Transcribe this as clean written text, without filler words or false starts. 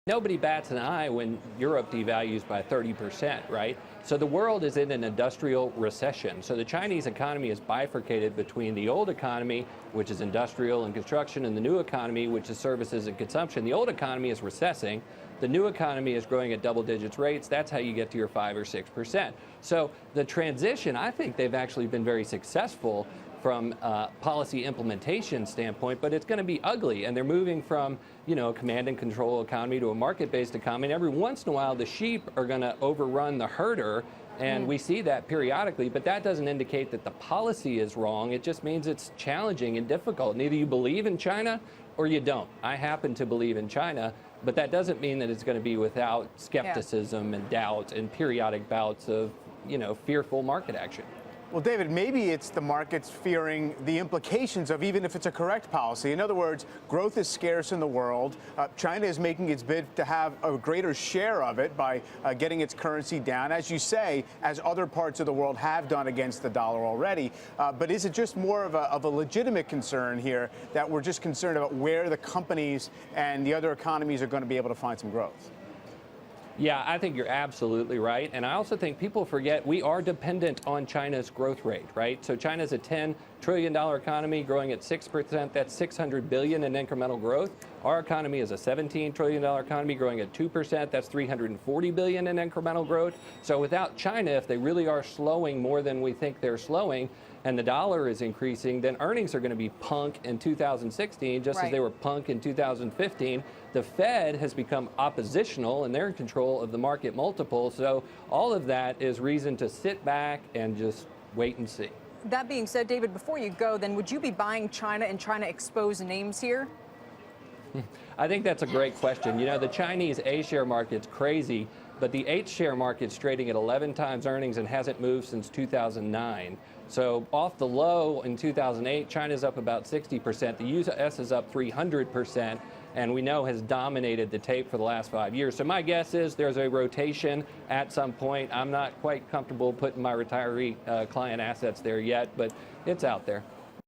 Nobody bats an eye when Europe devalues by 30%, right? So the world is in an industrial recession. So the Chinese economy is bifurcated between the old economy, which is industrial and construction, and the new economy, which is services and consumption. The old economy is recessing. The new economy is growing at double digits rates. That's how you get to your 5 or 6%. So the transition, I think they've actually been very successful from a policy implementation standpoint, but it's going to be ugly. And they're moving from, a command and control economy to a market-based economy. And every once in a while, the sheep are going to overrun the herder. And we see that periodically, but that doesn't indicate that the policy is wrong. It just means it's challenging and difficult. And either you believe in China or you don't. I happen to believe in China, but that doesn't mean that it's going to be without skepticism and doubt and periodic bouts of, fearful market action. Well, David, maybe it's the markets fearing the implications of even if it's a correct policy. In other words, growth is scarce in the world. China is making its bid to have a greater share of it by getting its currency down, as you say, as other parts of the world have done against the dollar already. But is it just more of a legitimate concern here that we're just concerned about where the companies and the other economies are going to be able to find some growth? Yeah, I think you're absolutely right. And I also think people forget we are dependent on China's growth rate, right? So China's a $10 trillion economy growing at 6%. That's $600 billion in incremental growth. Our economy is a $17 trillion economy growing at 2%. That's $340 billion in incremental growth. So without China, if they really are slowing more than we think they're slowing, and the dollar is increasing, then earnings are going to be punk in 2016, just as they were punk in 2015. The Fed has become oppositional, and they're in control of the market multiple. So all of that is reason to sit back and just wait and see. That being said, David, before you go, then would you be buying China and trying to expose names here? I think that's a great question. The Chinese A-share market's crazy, but the H-share market's trading at 11 times earnings and hasn't moved since 2009. So off the low in 2008, China's up about 60%. The U.S. is up 300%, and we know has dominated the tape for the last 5 years. So my guess is there's a rotation at some point. I'm not quite comfortable putting my retiree client assets there yet, but it's out there.